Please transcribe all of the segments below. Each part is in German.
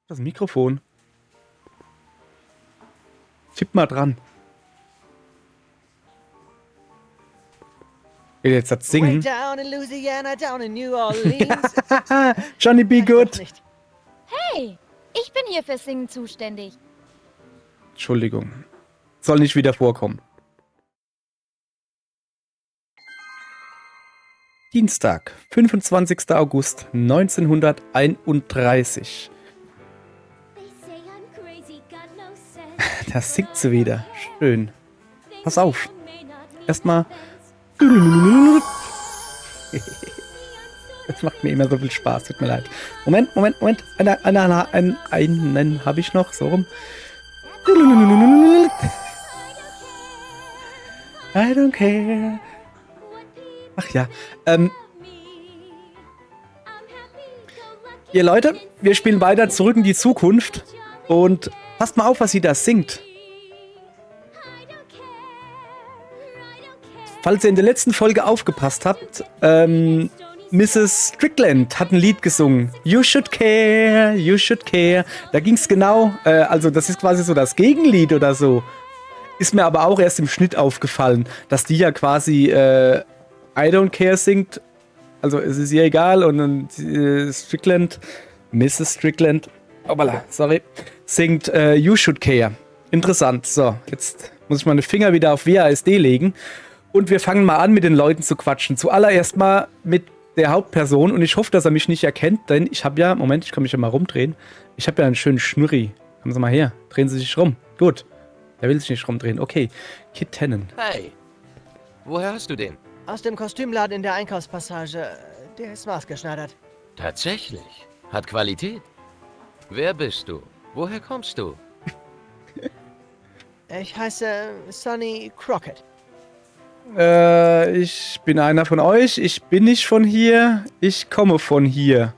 Das Mikrofon. Tipp mal dran. Will jetzt das Way singen? down in Louisiana, down in New Orleans. Johnny be Kann ich doch good. nicht. Hey, ich bin hier fürs Singen zuständig. Entschuldigung. Soll nicht wieder vorkommen. Dienstag, 25. August 1931. Das singt sie wieder. Schön. Pass auf. Erstmal. Das macht mir immer so viel Spaß. Tut mir leid. Moment. Einen habe ich noch. So rum. I don't care. Ach ja. Ihr Leute, wir spielen weiter zurück in die Zukunft. Und passt mal auf, was sie da singt. Falls ihr in der letzten Folge aufgepasst habt, Mrs. Strickland hat ein Lied gesungen. You should care, you should care. Da ging es genau, also das ist quasi so das Gegenlied oder so. Ist mir aber auch erst im Schnitt aufgefallen, dass die ja quasi I don't care singt. Also es ist ihr egal und dann Strickland, Mrs. Strickland, hoppala, sorry, singt You should care. Interessant. So, jetzt muss ich meine Finger wieder auf WASD legen. Und wir fangen mal an, mit den Leuten zu quatschen. Zuallererst mal mit der Hauptperson. Und ich hoffe, dass er mich nicht erkennt, denn ich habe ja... Moment, ich kann mich ja mal rumdrehen. Ich habe ja einen schönen Schnurri. Kommen Sie mal her. Drehen Sie sich rum. Gut. Er will sich nicht rumdrehen. Okay. Kit Tannen. Hey, woher hast du den? Aus dem Kostümladen in der Einkaufspassage. Der ist maßgeschneidert. Tatsächlich. Hat Qualität. Wer bist du? Woher kommst du? Ich heiße Sonny Crockett. Ich bin einer von euch. Ich bin nicht von hier. Ich komme von hier.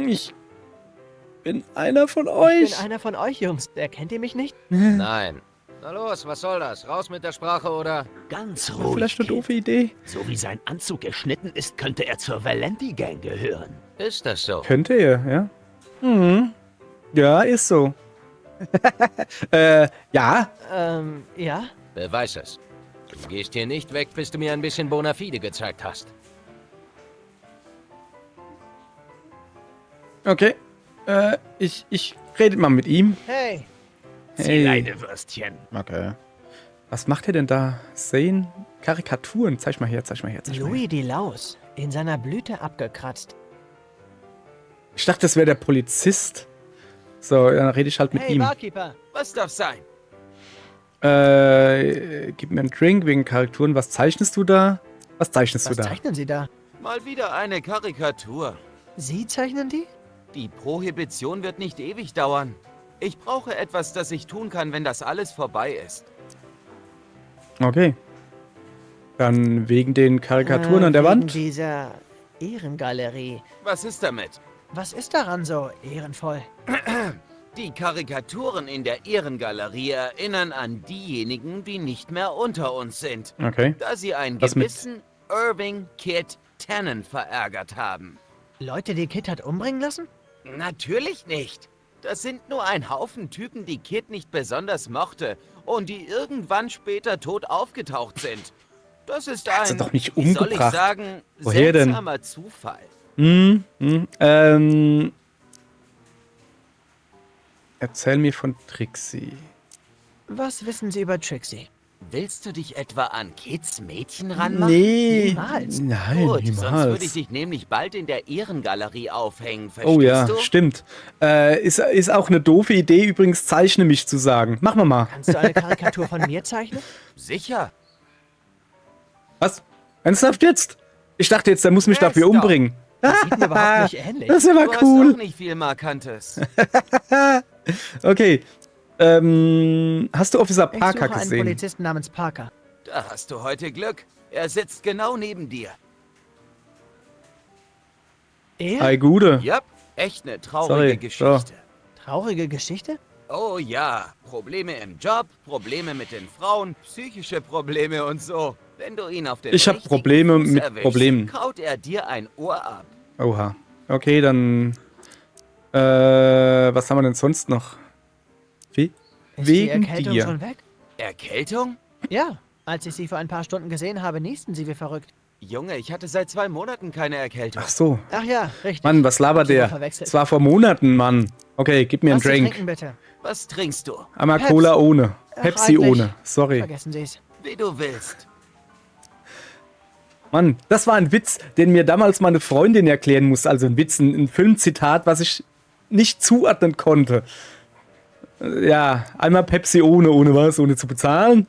Ich bin einer von euch. Ich bin einer von euch, Jungs. Erkennt ihr mich nicht? Nein. Na los, was soll das? Raus mit der Sprache, oder? Ganz ruhig. Vielleicht eine Kid. doofe Idee. So wie sein Anzug geschnitten ist, könnte er zur Valenti-Gang gehören. Ist das so? Könnte ihr, ja? Ja, ist so. Ja. Ja? Beweis es. Du gehst hier nicht weg, bis du mir ein bisschen Bonafide gezeigt hast. Okay. Ich rede mal mit ihm. Hey, Zieleidewürstchen. Okay. Was macht er denn da? Sehen? Karikaturen. Zeig mal her. Louis de Laus. In seiner Blüte abgekratzt. Ich dachte, das wäre der Polizist. So, dann rede ich halt mit Hey, ihm. Barkeeper. Was darf sein? Gib mir einen Drink wegen Karikaturen. Was zeichnest du da? Was zeichnest Was du da? zeichnen Sie da? Mal wieder eine Karikatur. Sie zeichnen die? Die Prohibition wird nicht ewig dauern. Ich brauche etwas, das ich tun kann, wenn das alles vorbei ist. Okay. Dann wegen den Karikaturen an der wegen Wand. dieser Ehrengalerie. Was ist damit? Was ist daran so ehrenvoll? Die Karikaturen in der Ehrengalerie erinnern an diejenigen, die nicht mehr unter uns sind, Okay. da sie einen Was mit- gewissen Irving Kit Tannen verärgert haben. Leute, die Kid hat umbringen lassen? Natürlich nicht. Das sind nur ein Haufen Typen, die Kid nicht besonders mochte und die irgendwann später tot aufgetaucht sind. Das ist Hat sie ein, doch nicht wie soll ich umgebracht. sagen, Woher denn? seltsamer Zufall. Erzähl mir von Trixie. Was wissen Sie über Trixie? Willst du dich etwa an Kids Mädchen ranmachen? Nee. Niemals. Nein, Gut, sonst würde niemals. ich dich nämlich bald in der Ehrengalerie aufhängen, verstehst Oh ja, du? stimmt. Ist auch eine doofe Idee, übrigens zeichne mich zu sagen. Machen wir mal. Kannst du eine Karikatur von mir zeichnen? Sicher. Was? Ernsthaft jetzt? Ich dachte jetzt, der muss mich Jetzt dafür doch. umbringen. Sieht mir überhaupt nicht ähnlich. Das ist aber Du hast cool. auch nicht viel Markantes. Okay. Hast du Officer Ich Parker suche einen gesehen? Polizisten namens Parker. Da hast du heute Glück. Er sitzt genau neben dir. Er? Hi, Gude. Yep, echt eine traurige Sorry, Geschichte. Traurige Geschichte? Oh ja, Probleme im Job, Probleme mit den Frauen, psychische Probleme und so. Wenn du ihn auf den Ich hab richtigen Probleme Fuß mit erwischst, Problemen. kaut er dir ein Ohr ab. Oha. Okay, dann Was haben wir denn sonst noch? Wie? Ist die Wegen Erkältung dir. schon weg? Erkältung? Ja. Als ich sie vor ein paar Stunden gesehen habe, niesten sie wie verrückt. Junge, ich hatte seit 2 Monaten keine Erkältung. Ach so. Ach ja, richtig. Mann, was labert Hab sie der? verwechselt. Das war vor Monaten, Mann. Okay, gib mir einen Was zu Drink. trinken, bitte. Was trinkst du? Einmal Pepsi. Cola ohne. Ach, Pepsi eigentlich. ohne. Sorry. Vergessen Sie es. Wie du willst. Mann, das war ein Witz, den mir damals meine Freundin erklären musste. Also ein Witz, ein Filmzitat, was ich nicht zuordnen konnte. Ja, einmal Pepsi ohne was? Ohne zu bezahlen?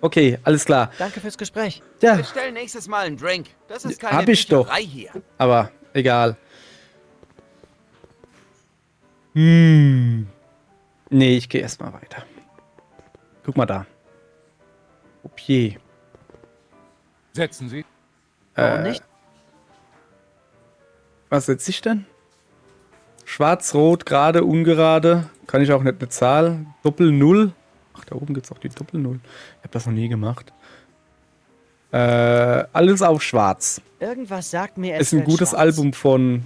Okay, alles klar. Danke fürs Gespräch. Ja, Bestell nächstes Mal einen Drink. Das ist keine Hab ich doch. Bücherei hier. aber egal. Nee, ich gehe erstmal weiter. Guck mal da. Opier. Setzen Sie. Warum nicht? Was setze ich denn? Schwarz, Rot, gerade, ungerade. Kann ich auch nicht eine Zahl. Doppel-Null. Ach, da oben gibt es auch die Doppel-Null. Ich habe das noch nie gemacht. Alles auf Schwarz. Irgendwas sagt mir, es Ist ein wird gutes schwarz. Album von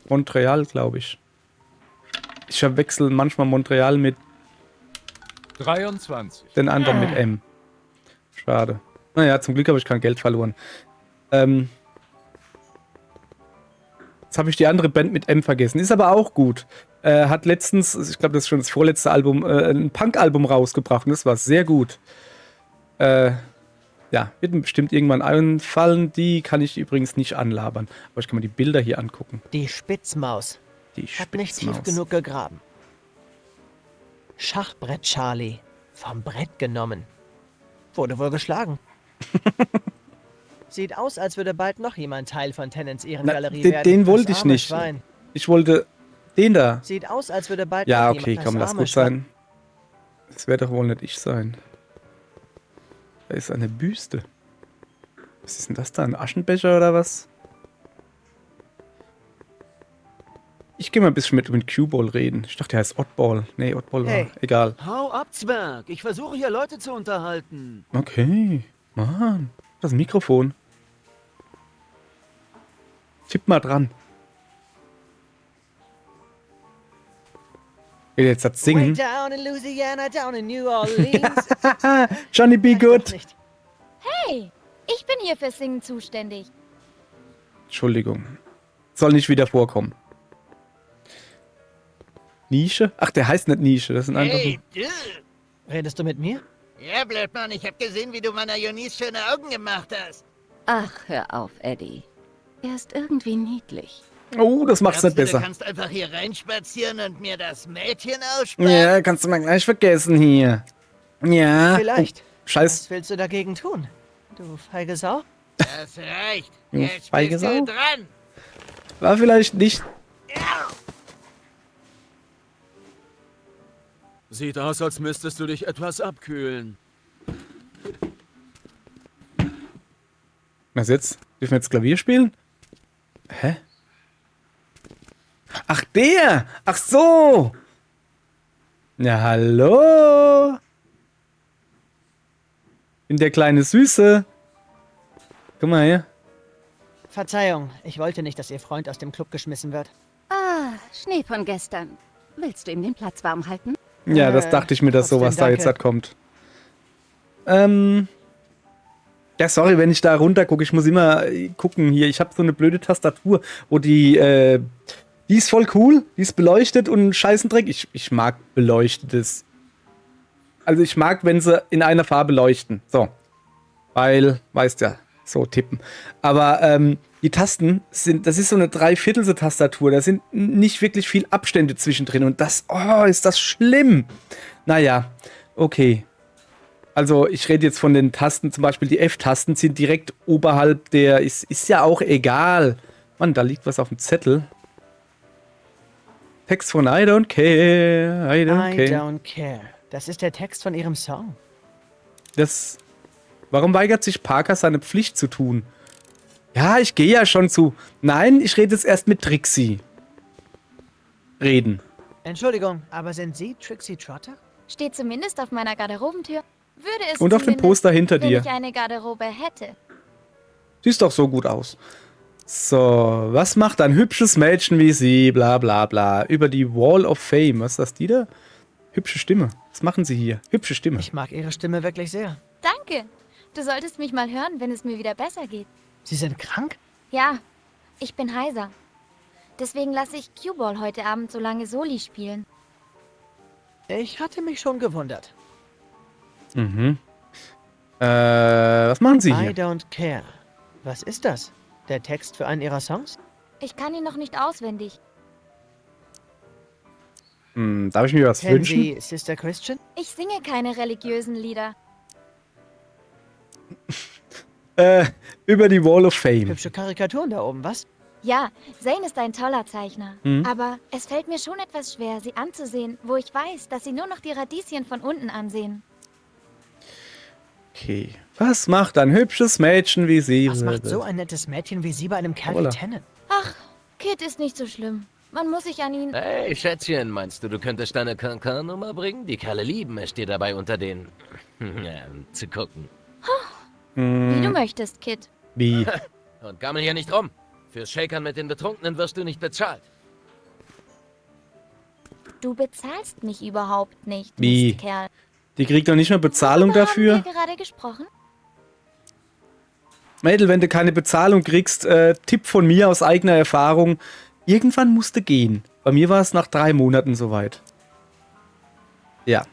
Montreal, glaube ich. Ich verwechsel manchmal Montreal mit 23. den anderen mit M. Schade. Naja, zum Glück habe ich kein Geld verloren. Jetzt habe ich die andere Band mit M vergessen. Ist aber auch gut. Hat letztens, ich glaube, das ist schon das vorletzte Album, ein Punk-Album rausgebracht. Und das war sehr gut. Ja, wird mir bestimmt irgendwann einfallen. Die kann ich übrigens nicht anlabern. Aber ich kann mir die Bilder hier angucken. Die Spitzmaus Die hat nicht tief Spitzmaus. genug gegraben. Schachbrett Charlie. Vom Brett genommen. Wurde wohl geschlagen. Sieht aus, als würde bald noch jemand Teil von Tennants Ehrengalerie Den werden. wollte Das ich arme nicht. Schwein. Ich wollte den da. Sieht aus, als würde bald Ja, noch okay, jemand... komm, das lass arme gut sein. Das wäre doch wohl nicht ich sein. Da ist eine Büste. Was ist denn das da? Ein Aschenbecher oder was? Ich gehe mal ein bisschen mit Q-Ball reden. Ich dachte, der heißt Oddball. Nee, Oddball war Hey. egal. Hau ab, Zwerg. Ich versuche hier Leute zu unterhalten. Okay. Mann. Das Mikrofon. Tipp mal dran. Will jetzt das Way singen? down in Louisiana, down in New Orleans. Johnny B. Doch Good. nicht. Hey, ich bin hier fürs Singen zuständig. Entschuldigung. Soll nicht wieder vorkommen. Nische? Ach, der heißt nicht Nische. Das sind einfach. Hey, du! Redest du mit mir? Ja, Blödmann, ich hab gesehen, wie du meiner Eunice schöne Augen gemacht hast. Ach, hör auf, Eddie. Er ist irgendwie niedlich. Oh, das macht's nicht Glaubst du, besser. Du kannst einfach hier reinspazieren und mir das Mädchen ausspannen? Ja, kannst du mal gleich vergessen hier. Ja. Vielleicht. Oh, Scheiß. Was willst du dagegen tun? Du feige Sau? Das reicht. Du Jetzt feige bist Sau. du dran. War vielleicht nicht. Sieht aus, als müsstest du dich etwas abkühlen. Was jetzt? Dürfen wir jetzt Klavier spielen? Hä? Ach, der! Ach so! Ja, hallo! Bin der kleine Süße. Guck mal her. Verzeihung, ich wollte nicht, dass Ihr Freund aus dem Club geschmissen wird. Ah, Schnee von gestern. Willst du ihm den Platz warm halten? Ja, das dachte ich mir, dass trotzdem sowas da jetzt danke. halt kommt. Ja, sorry, wenn ich da runter gucke. Ich muss immer gucken hier. Ich habe so eine blöde Tastatur, wo die ist voll cool. Die ist beleuchtet und Scheißendreck. Ich mag Beleuchtetes. Also ich mag, wenn sie in einer Farbe leuchten. So. Weil, weißt ja, so tippen. Aber die Tasten das ist so eine Dreiviertel-Tastatur. Da sind nicht wirklich viel Abstände zwischendrin. Und das, oh, ist das schlimm. Naja, okay. Also ich rede jetzt von den Tasten, zum Beispiel die F-Tasten sind direkt oberhalb der, ist ja auch egal. Mann, da liegt was auf dem Zettel. Text von I don't care, I don't I care. don't care. Das ist der Text von Ihrem Song. Warum weigert sich Parker, seine Pflicht zu tun? Ja, ich gehe ja schon zu. Nein, ich rede jetzt erst mit Trixie. Reden. Entschuldigung, aber sind Sie Trixie Trotter? Steht zumindest auf meiner Garderobentür. Würde es Und auf dem zumindest, Poster hinter wenn dir. ich eine Garderobe hätte. Siehst doch so gut aus. So, was macht ein hübsches Mädchen wie sie? Bla bla bla. Über die Wall of Fame. Was ist das, die da? Hübsche Stimme. Was machen sie hier? Hübsche Stimme. Ich mag Ihre Stimme wirklich sehr. Danke. Du solltest mich mal hören, wenn es mir wieder besser geht. Sie sind krank? Ja, ich bin heiser. Deswegen lasse ich Cue-Ball heute Abend so lange Soli spielen. Ich hatte mich schon gewundert. Mhm. Was machen sie I hier? don't care. Was ist das? Der Text für einen Ihrer Songs? Ich kann ihn noch nicht auswendig. Darf ich mir was Kennen wünschen? Sie Sister Christian? Ich singe keine religiösen Lieder. Über die Wall of Fame. Hübsche Karikaturen da oben, was? Ja, Zane ist ein toller Zeichner. Mhm. Aber es fällt mir schon etwas schwer, sie anzusehen, wo ich weiß, dass sie nur noch die Radieschen von unten ansehen. Okay. Was macht ein hübsches Mädchen wie sie? Was macht so ein nettes Mädchen wie Sie bei einem Kerl Holla. wie Tennant? Ach, Kid ist nicht so schlimm. Man muss sich an ihn... Hey, Schätzchen, meinst du könntest deine Cancan-Nummer bringen? Die Kerle lieben es, dir dabei unter den... zu gucken. Wie du möchtest, Kid. Wie? Und gammel hier nicht rum. Fürs Shakern mit den Betrunkenen wirst du nicht bezahlt. Du bezahlst mich überhaupt nicht, Wie? Mistkerl. Die kriegt doch nicht mehr Bezahlung Worüber dafür? haben wir gerade gesprochen? Mädel, wenn du keine Bezahlung kriegst, Tipp von mir aus eigener Erfahrung, irgendwann musst du gehen. Bei mir war es nach 3 Monaten soweit. Ja.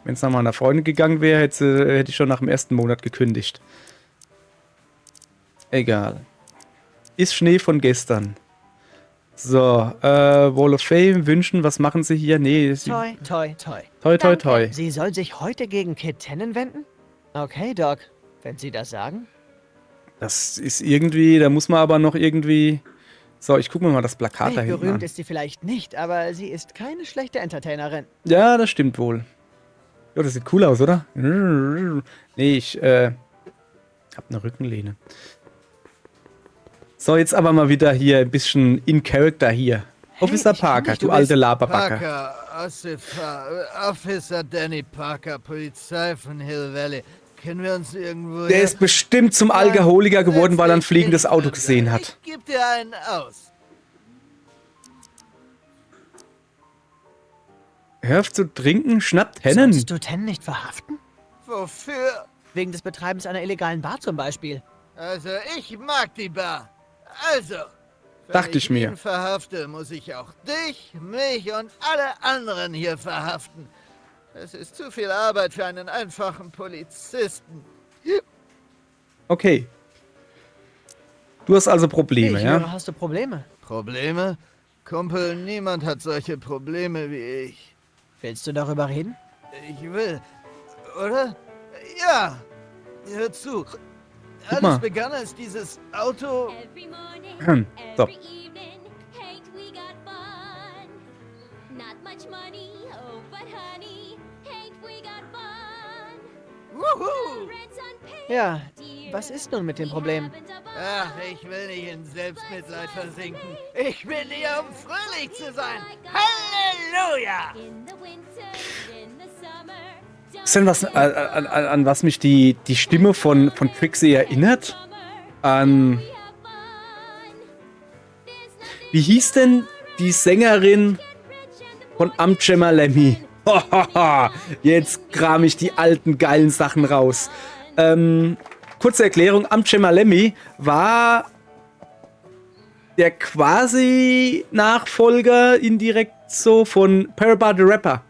Wenn es nach meiner Freundin gegangen wäre, hätte ich schon nach dem 1. Monat gekündigt. Egal. Ist Schnee von gestern. So, Wall of Fame, wünschen, was machen sie hier? Nee, Toi, toi, toi. toi, toi, Danke. toi. Sie soll sich heute gegen Kid Tennant wenden? Okay, Doc. Wenn Sie das sagen. Das ist irgendwie, da muss man aber noch irgendwie... So, ich gucke mir mal das Plakat da hinten Weltberühmt an. ist sie vielleicht nicht, aber sie ist keine schlechte Entertainerin. Ja, das stimmt wohl. Ja, das sieht cool aus, oder? Nee, ich hab eine Rückenlehne. So, jetzt aber mal wieder hier ein bisschen in Character hier. Officer ich kenn Parker, dich, du du alte bist Laberbacke. Parker, Officer Danny Parker, Polizei von Hill Valley. Kennen wir uns irgendwo? Der ist bestimmt zum Alkoholiker geworden, weil er ein fliegendes Auto gesehen hat. Ich geb dir einen aus. Hör auf zu trinken, schnappt Hennen. Solltest du Tennant nicht verhaften? Wofür? Wegen des Betreibens einer illegalen Bar zum Beispiel. Also, ich mag die Bar. Also, wenn Dachte ich mir. ihn verhafte, muss ich auch dich, mich und alle anderen hier verhaften. Es ist zu viel Arbeit für einen einfachen Polizisten. Okay. Du hast also Probleme, Ich ja? höre, hast du Probleme? Probleme? Kumpel, niemand hat solche Probleme wie ich. Willst du darüber reden? Ich will, oder? Ja, hör zu. Guck mal. Alles begann, als dieses Auto... So. Wuhu! Ja, was ist nun mit dem Problem? Ach, ich will nicht in Selbstmitleid versinken. Ich bin hier, um fröhlich zu sein. Halleluja! Ist denn was, an was mich die Stimme von Trixie erinnert? An... Wie hieß denn die Sängerin von Amcema Lemmy? Jetzt kram ich die alten geilen Sachen raus. Kurze Erklärung, Amcema Lemmy war der quasi Nachfolger indirekt so von Parabah the Rapper.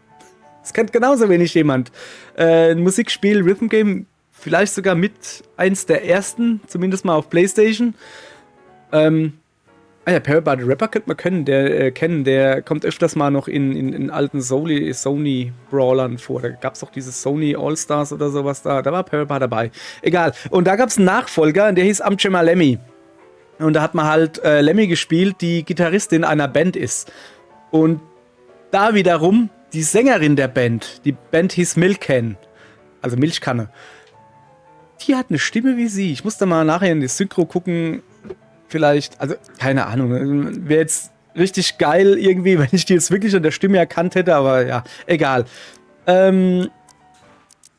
Das kennt genauso wenig jemand. Ein Musikspiel, Rhythm Game, vielleicht sogar mit eins der ersten, zumindest mal auf PlayStation. Parabah the Rapper könnte man kennen, der kommt öfters mal noch in alten Sony-Brawlern vor. Da gab es doch dieses Sony All-Stars oder sowas da war Parabah dabei. Egal. Und da gab es einen Nachfolger, der hieß Amcema Lemmy. Und da hat man halt Lemmy gespielt, die Gitarristin einer Band ist. Und da wiederum die Sängerin der Band, die Band hieß Milkcan, also Milchkanne. Die hat eine Stimme wie sie. Ich muss da mal nachher in die Synchro gucken. Vielleicht, also keine Ahnung, wäre jetzt richtig geil irgendwie, wenn ich die jetzt wirklich an der Stimme erkannt hätte, aber ja, egal.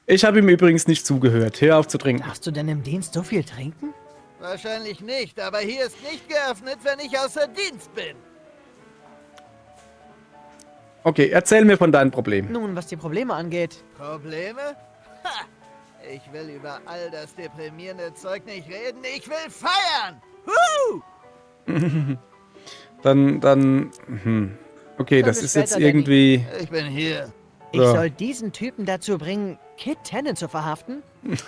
Ich habe ihm übrigens nicht zugehört. Hör auf zu trinken. Darfst du denn im Dienst so viel trinken? Wahrscheinlich nicht, aber hier ist nicht geöffnet, wenn ich außer Dienst bin. Okay, erzähl mir von deinen Problemen. Nun, was die Probleme angeht. Probleme? Ha! Ich will über all das deprimierende Zeug nicht reden. Ich will feiern! Okay, Dann das bis ist jetzt später, irgendwie... Ich bin hier. Ich So. soll diesen Typen dazu bringen, Kid Tannen zu verhaften?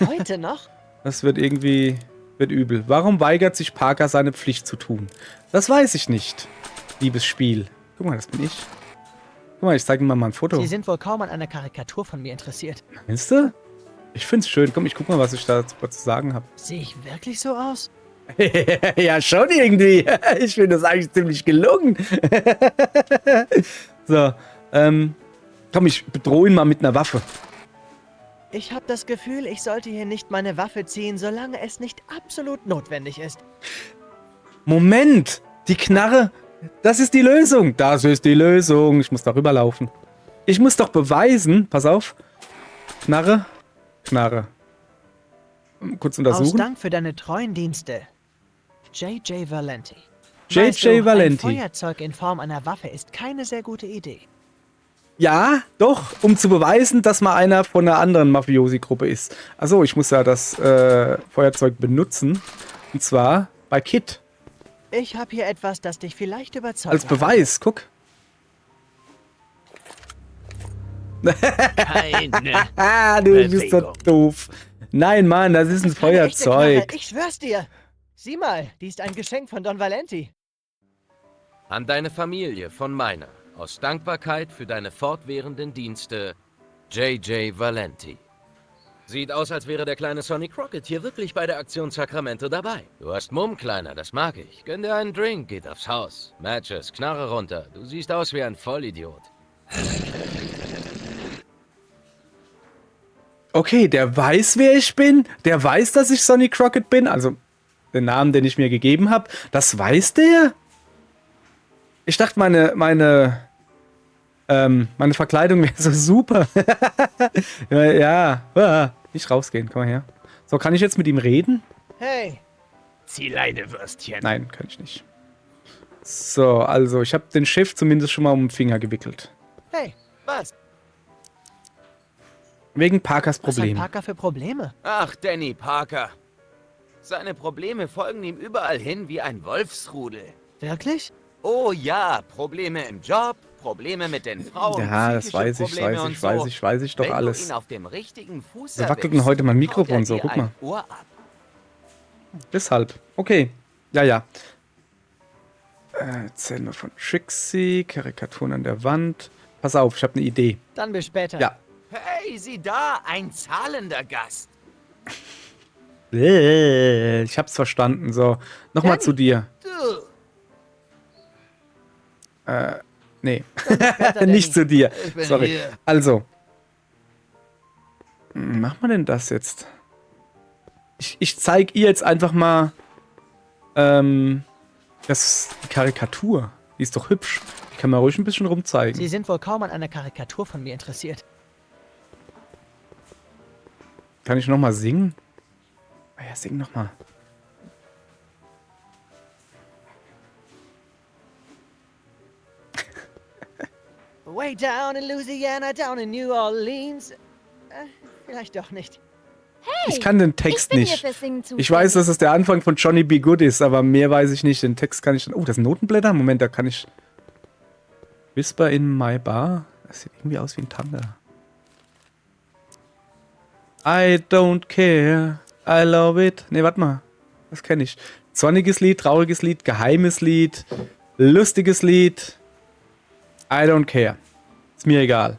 Heute noch? Das wird irgendwie... wird übel. Warum weigert sich Parker, seine Pflicht zu tun? Das weiß ich nicht, liebes Spiel. Guck mal, das bin ich. Guck mal, ich zeige dir mal ein Foto. Sie sind wohl kaum an einer Karikatur von mir interessiert. Meinst du? Ich find's schön. Komm, ich guck mal, was ich da zu sagen habe. Sehe ich wirklich so aus? Ja, schon irgendwie. Ich finde das eigentlich ziemlich gelungen. So, komm, ich bedrohe ihn mal mit einer Waffe. Ich habe das Gefühl, ich sollte hier nicht meine Waffe ziehen, solange es nicht absolut notwendig ist. Moment, die Knarre, das ist die Lösung. Das ist die Lösung. Ich muss darüber laufen. Ich muss doch beweisen, pass auf. Knarre, Knarre. Kurz Aus untersuchen. Dank für deine treuen Dienste. J.J. Valenti. J.J. Weißt du, Valenti. Ein Feuerzeug in Form einer Waffe ist keine sehr gute Idee. Ja, doch, um zu beweisen, dass man einer von einer anderen Mafiosi-Gruppe ist. Achso, ich muss ja das Feuerzeug benutzen. Und zwar bei Kid. Ich habe hier etwas, das dich vielleicht überzeugt. Als Beweis, guck. Keine. Ah, du bist so Bewegung. doof. Nein, Mann, das ist ein Eine echte Knarre, Feuerzeug. ich schwör's dir. Sieh mal, die ist ein Geschenk von Don Valenti. An deine Familie von meiner. Aus Dankbarkeit für deine fortwährenden Dienste, J.J. Valenti. Sieht aus, als wäre der kleine Sonny Crockett hier wirklich bei der Aktion Sacramento dabei. Du hast Mumm, Kleiner, das mag ich. Gönn dir einen Drink, geht aufs Haus. Matches, Knarre runter. Du siehst aus wie ein Vollidiot. Okay, der weiß, wer ich bin. Der weiß, dass ich Sonny Crockett bin. Also, den Namen, den ich mir gegeben habe. Das weiß der? Ich dachte, meine Verkleidung wäre so super. ja, nicht rausgehen. Komm mal her. So, kann ich jetzt mit ihm reden? Hey, Zieleinewürstchen. Nein, kann ich nicht. So, also, ich habe den Chef zumindest schon mal um den Finger gewickelt. hey, Was? Wegen Parkers was hat Problem. Parker für Probleme? Ach, Danny Parker. Seine Probleme folgen ihm überall hin wie ein Wolfsrudel. Wirklich? Oh ja, Probleme im Job, Probleme mit den Frauen. Ja, das psychische weiß ich, Probleme und so. weiß ich doch Wenn alles. du ihn auf dem richtigen Fuß Wir wackelten erwischst, heute mein haut Mikrofon er so, dir guck ein mal. Ohr ab. Deshalb. Okay. Ja. Erzählen wir von Trixie, Karikaturen an der Wand. Pass auf, ich habe eine Idee. Dann bis später. Ja. Hey, sieh da, ein zahlender Gast. Ich hab's verstanden. So, nochmal zu dir. Du, Nee, Danny. nicht zu dir. ich bin Sorry. hier. Also. Machen wir denn das jetzt? Ich zeige ihr jetzt einfach mal die Karikatur. Die ist doch hübsch. Die kann man ruhig ein bisschen rumzeigen. Sie sind wohl kaum an einer Karikatur von mir interessiert. Kann ich nochmal singen? Ah ja, sing nochmal. Way down in Louisiana, down in New Orleans. Vielleicht doch nicht. Ich kann den Ich Text bin hier nicht. fürs Singen zuständig. Ich weiß, dass es der Anfang von Johnny B. Good ist, aber mehr weiß ich nicht. Den Text kann ich dann... Oh, das sind Notenblätter? Moment, da kann ich... Whisper in my bar? Das sieht irgendwie aus wie ein Tanga. I don't care. I love it. Ne, warte mal. Das kenne ich. Sonniges Lied, trauriges Lied, geheimes Lied, lustiges Lied. I don't care. Ist mir egal.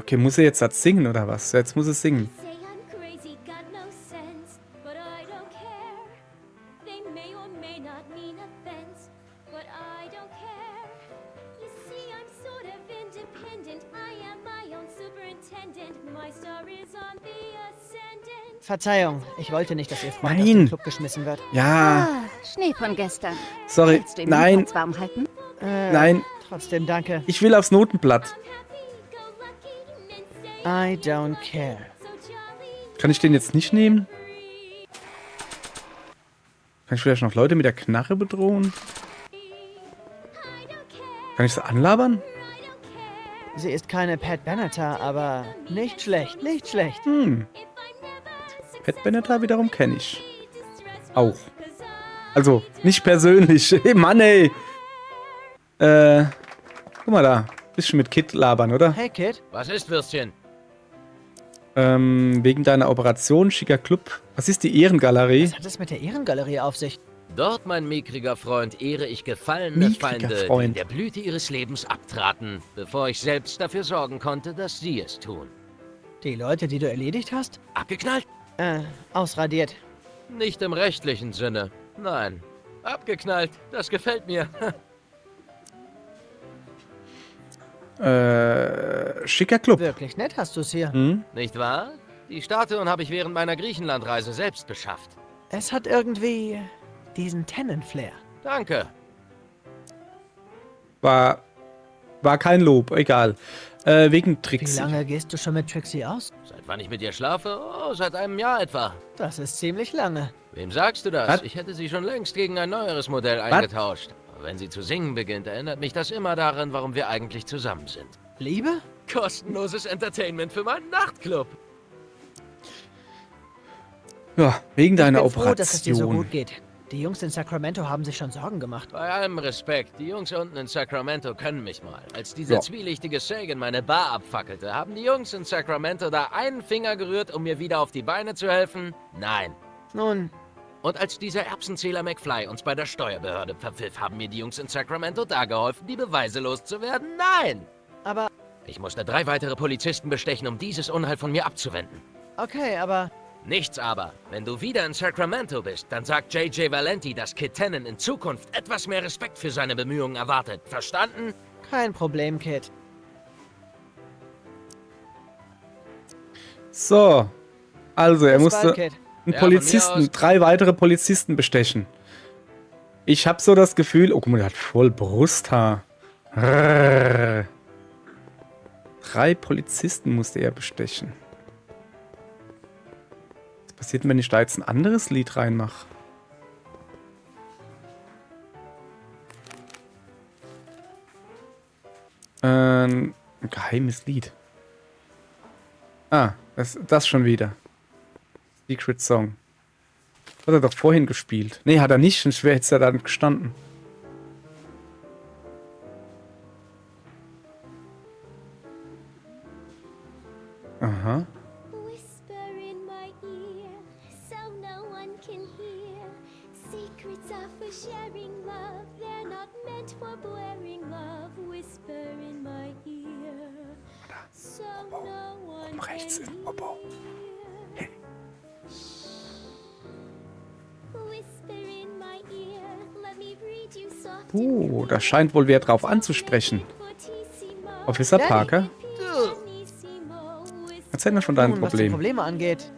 Okay, muss er jetzt das singen oder was? Jetzt muss es singen. Say I'm crazy, got no sense, but I don't care. They may or may not mean offense, but I don't care. You see, I'm sort of independent. I am my own superintendent. My star is on the ascendant. Verzeihung, ich wollte nicht, dass Ihr Freund aus Nein. dem Club geschmissen wird. Ja, Schnee von gestern. sorry. Willst du ihm Nein, warm halten? nein. Trotzdem danke. Ich will aufs Notenblatt. I'm happy I don't care. Kann ich den jetzt nicht nehmen? Kann ich vielleicht noch Leute mit der Knarre bedrohen? Kann ich sie anlabern? Sie ist keine Pat Benatar, aber nicht schlecht, nicht schlecht. Pat Benatar wiederum kenne ich. Auch. Also, nicht persönlich. Hey, Mann, ey. Guck mal da. Bisschen mit Kid labern, oder? Hey, Kid. Was ist, Würstchen? Wegen deiner Operation, schicker Club. Was ist die Ehrengalerie? Was hat es mit der Ehrengalerie auf sich? Dort, mein mickriger Freund, ehre ich gefallene Mickriger Feinde, die in Freund. der Blüte ihres Lebens abtraten, bevor ich selbst dafür sorgen konnte, dass sie es tun. Die Leute, die du erledigt hast? Abgeknallt? Ausradiert. Nicht im rechtlichen Sinne. Nein. Abgeknallt. Das gefällt mir. Schicker Club. Wirklich nett hast du es hier. Nicht wahr? Die Statuen habe ich während meiner Griechenlandreise selbst beschafft. Es hat irgendwie diesen Tennant-Flair. Danke. War kein Lob, egal. Wegen Wie Trixie. lange gehst du schon mit Trixie aus? Seit wann ich mit ihr schlafe? Oh, seit einem Jahr etwa. Das ist ziemlich lange. Wem sagst du das? Was? Ich hätte sie schon längst gegen ein neueres Modell eingetauscht. Aber wenn sie zu singen beginnt, erinnert mich das immer daran, warum wir eigentlich zusammen sind. Liebe? Kostenloses Entertainment für meinen Nachtclub. Ja, wegen deiner Ich bin froh, dass es dir so Operation. gut geht. Die Jungs in Sacramento haben sich schon Sorgen gemacht. Bei allem Respekt, die Jungs unten in Sacramento können mich mal. Als dieser Ja. zwielichtige Sagan meine Bar abfackelte, haben die Jungs in Sacramento da einen Finger gerührt, um mir wieder auf die Beine zu helfen? Nein. Nun, Und als dieser Erbsenzähler McFly uns bei der Steuerbehörde verpfiff, haben mir die Jungs in Sacramento da geholfen, die Beweise loszuwerden? Nein! aber... Ich musste 3 weitere Polizisten bestechen, um dieses Unheil von mir abzuwenden. Okay, aber... Nichts aber. Wenn du wieder in Sacramento bist, dann sagt J.J. Valenti, dass Kid Tennant in Zukunft etwas mehr Respekt für seine Bemühungen erwartet. Verstanden? Kein Problem, Kid. So. Also, er Bis musste bald, Kid. einen Ja, von Polizisten, mir aus. 3 weitere Polizisten bestechen. Ich habe so das Gefühl... Oh, guck mal, der hat voll Brusthaar. 3 Polizisten musste er bestechen. Was passiert denn, wenn ich da jetzt ein anderes Lied reinmache? Ein geheimes Lied. Ah, das schon wieder. Secret Song. Hat er doch vorhin gespielt. Nee, hat er nicht, sonst wäre jetzt ja dann gestanden. Aha. Whisper in my ear, so no one can hear. Secrets are for sharing love, they're not meant for blaring love. Whisper in my ear, so no one rechts can ist Bobo. hear. Whisper in my ear, let me read you soft and Da scheint wohl wer drauf anzusprechen. Officer Parker, erzähl mir von deinem Nun, was die Problem. Probleme angeht.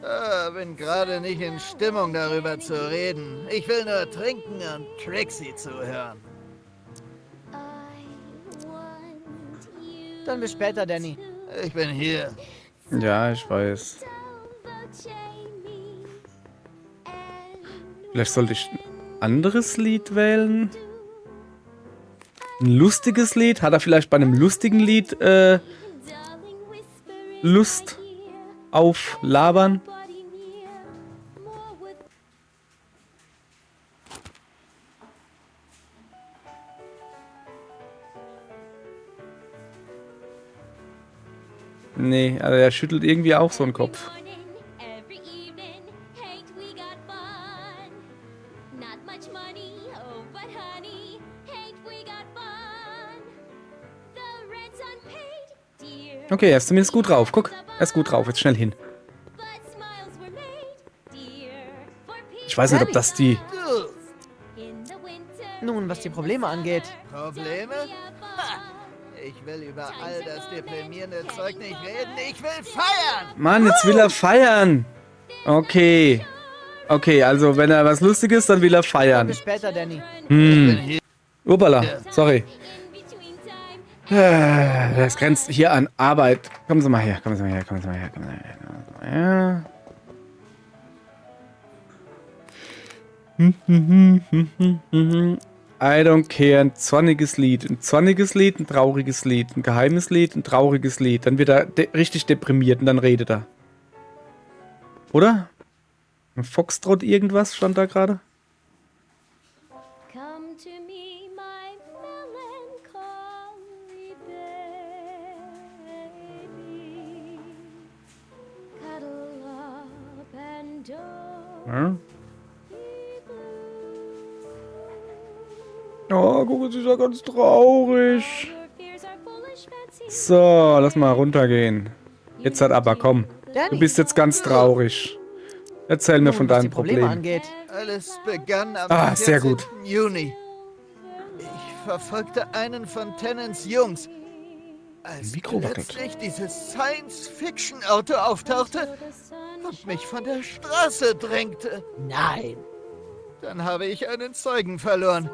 Bin gerade nicht in Stimmung, darüber zu reden. Ich will nur trinken und Trixie zuhören. Dann bis später, Danny. Ich bin hier. Ja, ich weiß. Vielleicht sollte ich ein anderes Lied wählen. Ein lustiges Lied? Hat er vielleicht bei einem lustigen Lied Lust auf Labern? Nee, also er schüttelt irgendwie auch so einen Kopf. Okay, er ist zumindest gut drauf. Guck, er ist gut drauf. Jetzt schnell hin. Ich weiß nicht, ob das die... Nun, was die Probleme angeht. Probleme? Ha! Ich will über all das deprimierende Zeug nicht reden. Ich will feiern! Mann, jetzt will er feiern. Okay. Okay, also wenn er was Lustiges, dann will er Dann feiern. bis später, Danny. Upala, sorry. Das grenzt hier an Arbeit. Kommen Sie mal her, kommen Sie mal her, kommen Sie mal her, kommen Sie mal her. Kommen Sie mal her. I don't care. Ein zorniges Lied. Ein zorniges Lied, ein trauriges Lied. Ein geheimes Lied, ein trauriges Lied. Dann wird er richtig deprimiert und dann redet er. Oder? Ein Foxtrot irgendwas stand da gerade? Come to me, my melancholy baby. Cuddle up and don't Ja. be blue. Oh, guck, sie ist ja ganz traurig. Your fears are foolish fancy. So, lass mal runtergehen. Jetzt hat aber, komm. Danny, Du bist jetzt ganz traurig. Erzähl mir von was die deinen Probleme Problemen. angeht. Alles begann am Ah, 14. sehr gut. Juni. Ich verfolgte einen von Tennants Jungs. Als Mikro wackelt. plötzlich dieses Science-Fiction-Auto auftauchte und mich von der Straße drängte. Nein. Dann habe ich einen Zeugen verloren.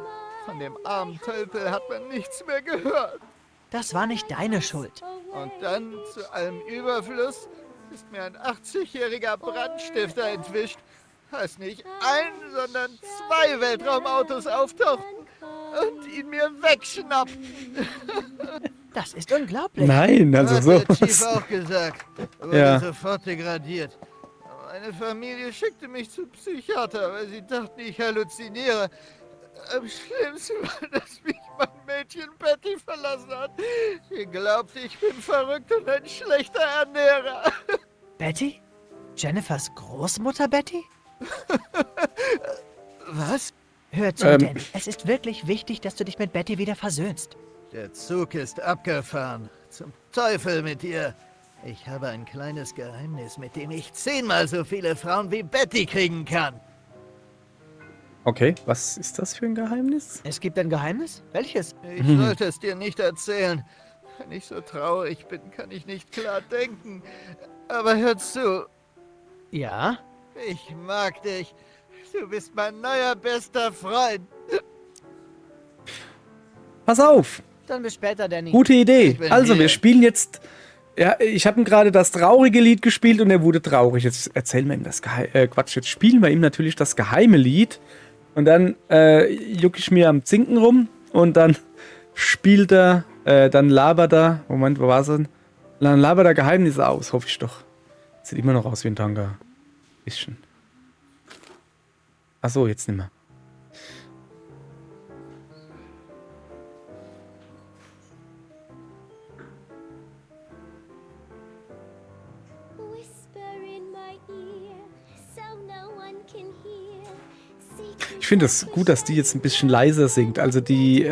Von dem armen Tölpel hat man nichts mehr gehört. Das war nicht deine Schuld. Und dann, zu allem Überfluss, ist mir ein 80-jähriger Brandstifter entwischt, als nicht ein, sondern 2 Weltraumautos auftauchten und ihn mir wegschnappten. Das ist unglaublich. Nein, also Hat so. der Chief auch gesagt. Wurde Ja. sofort degradiert. Meine Familie schickte mich zum Psychiater, weil sie dachten, ich halluziniere. Am schlimmsten war, dass mich mein Mädchen Betty verlassen hat. Sie glaubte, ich bin verrückt und ein schlechter Ernährer. Betty? Jennifers Großmutter Betty? Was? Hör zu, Danny. Es ist wirklich wichtig, dass du dich mit Betty wieder versöhnst. Der Zug ist abgefahren. Zum Teufel mit ihr. Ich habe ein kleines Geheimnis, mit dem ich 10-mal so viele Frauen wie Betty kriegen kann. Okay, was ist das für ein Geheimnis? Es gibt ein Geheimnis? Welches? Ich sollte es dir nicht erzählen. Wenn ich so traurig bin, kann ich nicht klar denken. Aber hör zu, Ja? ich mag dich. Du bist mein neuer bester Freund. Pass auf! Dann bis später, Danny. Gute Idee. Ich bin Also, hier. wir spielen jetzt. Ja, ich habe ihm gerade das traurige Lied gespielt und er wurde traurig. Jetzt erzählen wir ihm das Quatsch, jetzt spielen wir ihm natürlich das geheime Lied. Und dann juck ich mir am Zinken rum und dann spielt er, dann labert er. Moment, wo war's denn? Dann labert er Geheimnisse aus, hoffe ich doch. Sieht immer noch aus wie ein Tanga. Bisschen. Achso, jetzt nicht mehr. Whisper in my ear, so no one can hear. Ich finde es gut, dass die jetzt ein bisschen leiser singt. Also die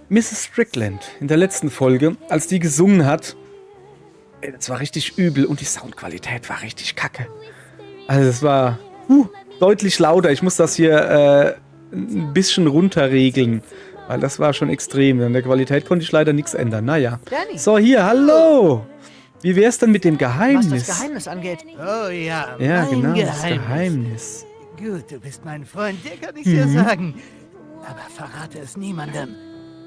Mrs. Strickland in der letzten Folge, als die gesungen hat, ey, das war richtig übel und die Soundqualität war richtig kacke. Also es war deutlich lauter. Ich muss das hier ein bisschen runterregeln, weil das war schon extrem. An der Qualität konnte ich leider nichts ändern. Naja. Danny. So, hier, hallo! Wie wär's denn mit dem Was Geheimnis? das Geheimnis angeht. Oh ja, Ja, mein genau, Geheimnis. das Geheimnis. Gut, du bist mein Freund, dir kann ich's dir sagen. Aber verrate es niemandem.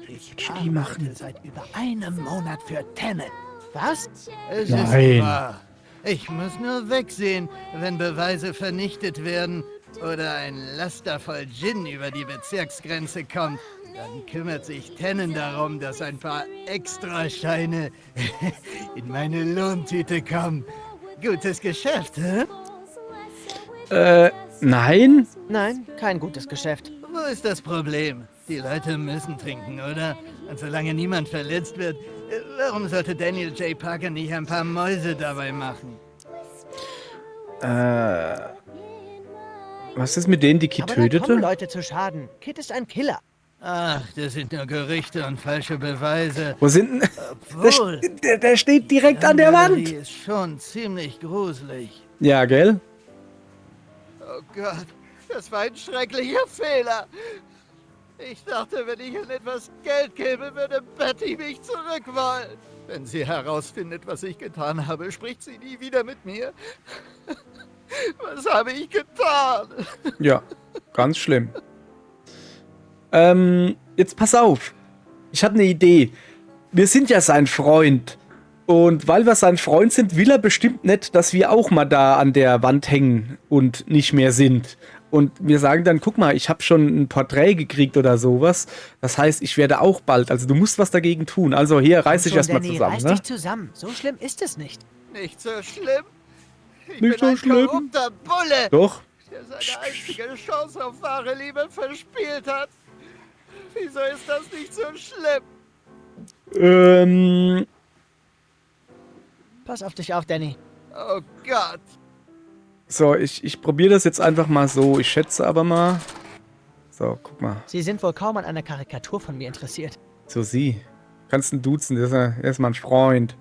Ich Spiel machen. arbeite seit über einem Monat für Tennant. Was? Es Nein. ist wahr. Ich muss nur wegsehen, wenn Beweise vernichtet werden oder ein Laster voll Gin über die Bezirksgrenze kommt. Dann kümmert sich Tennant darum, dass ein paar Extrascheine in meine Lohntüte kommen. Gutes Geschäft, hä? Nein? Nein, kein gutes Geschäft. Wo ist das Problem? Die Leute müssen trinken, oder? Und solange niemand verletzt wird, warum sollte Daniel J. Parker nicht ein paar Mäuse dabei machen? Was ist mit denen, die Kit Aber da kommen tötete? Leute zu Schaden. Kid ist ein Killer. Ach, das sind nur Gerüchte und falsche Beweise. Wo sind denn... Obwohl, Der steht direkt an der Die Wand. ist schon ziemlich gruselig. Ja, gell? Oh Gott, das war ein schrecklicher Fehler. Ich dachte, wenn ich ihr etwas Geld gebe, würde Betty mich zurück wollen. Wenn sie herausfindet, was ich getan habe, spricht sie nie wieder mit mir. Was habe ich getan? Ja, ganz schlimm. jetzt pass auf. Ich hatte eine Idee. Wir sind ja sein Freund. Und weil wir sein Freund sind, will er bestimmt nicht, dass wir auch mal da an der Wand hängen und nicht mehr sind. Und wir sagen dann, guck mal, ich habe schon ein Porträt gekriegt oder sowas. Das heißt, ich werde auch bald. Also du musst was dagegen tun. Also hier, reiß dich erstmal zusammen. Reiß Ne? dich zusammen. So schlimm ist es nicht. Nicht so schlimm. Ich Nicht bin so ein schlimm. korrupter Bulle, Doch. der seine einzige Chance auf wahre Liebe verspielt hat. Wieso ist das nicht so schlimm? Pass auf dich auf, Danny. Oh Gott. So, ich probiere das jetzt einfach mal so. Ich schätze aber mal. So, guck mal. Sie sind wohl kaum an einer Karikatur von mir interessiert. So, sie. Kannst ihn duzen, er ist mein Freund.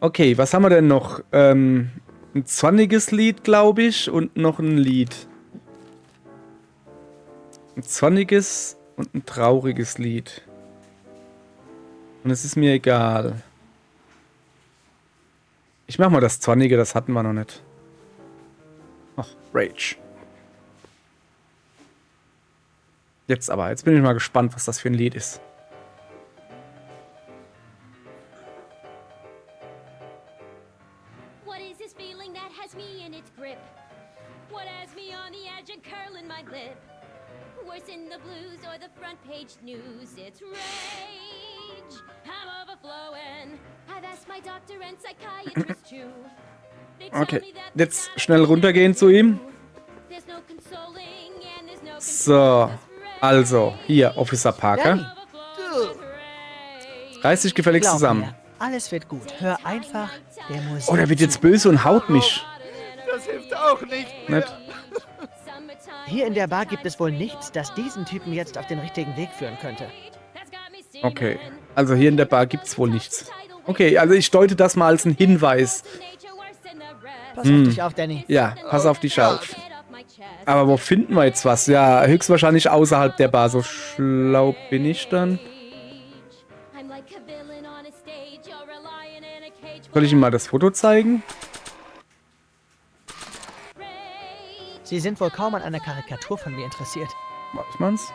Okay, was haben wir denn noch? Ein zorniges Lied, glaube ich, und noch ein Lied. Ein zorniges und ein trauriges Lied. Und es ist mir egal. Ich mach mal das zornige, das hatten wir noch nicht. Ach, Rage. Jetzt aber, jetzt bin ich mal gespannt, was das für ein Lied ist. What is this feeling that has me in its grip? What has me on the edge and curling my lip? Worse in the blues or the front page news, it's rage. I'm overflowing. I've asked my doctor and psychiatrist too. They tell Okay, me that jetzt schnell runtergehen zu ihm. there's no consoling and there's no So, also, hier, Officer Parker. Danny, Reiß dich gefälligst glaub zusammen. mir, alles wird gut. Hör einfach der Musik. Oh, der wird jetzt böse und haut mich. Das hilft auch nicht mehr. Nicht? Hier in der Bar gibt es wohl nichts, das diesen Typen jetzt auf den richtigen Weg führen könnte. Okay, also hier in der Bar gibt's wohl nichts. Okay, also ich deute das mal als einen Hinweis. Pass auf dich auf, Danny. Ja, pass auf dich auf. Aber wo finden wir jetzt was? Ja, höchstwahrscheinlich außerhalb der Bar. So schlau bin ich dann. Soll ich ihm mal das Foto zeigen? Sie sind wohl kaum an einer Karikatur von mir interessiert. Weiß man's?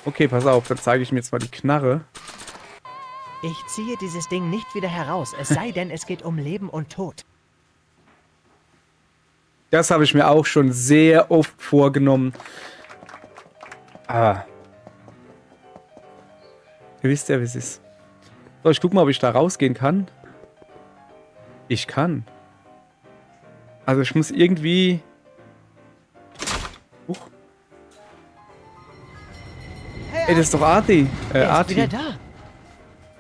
Okay, pass auf, dann zeige ich mir jetzt mal die Knarre. Ich ziehe dieses Ding nicht wieder heraus, es sei denn, es geht um Leben und Tod. Das habe ich mir auch schon sehr oft vorgenommen. Aber ihr wisst ja, wie es ist. So, ich guck mal, ob ich da rausgehen kann. Ich kann. Also ich muss irgendwie... Huch. Ey, das ist doch Arti. Er ist Arti. wieder da.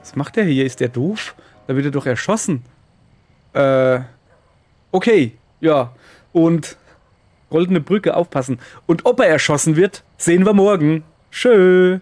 Was macht der hier? Ist der doof? Da wird er doch erschossen. Okay. Ja. Und goldene Brücke, aufpassen. Und ob er erschossen wird, sehen wir morgen. Tschö.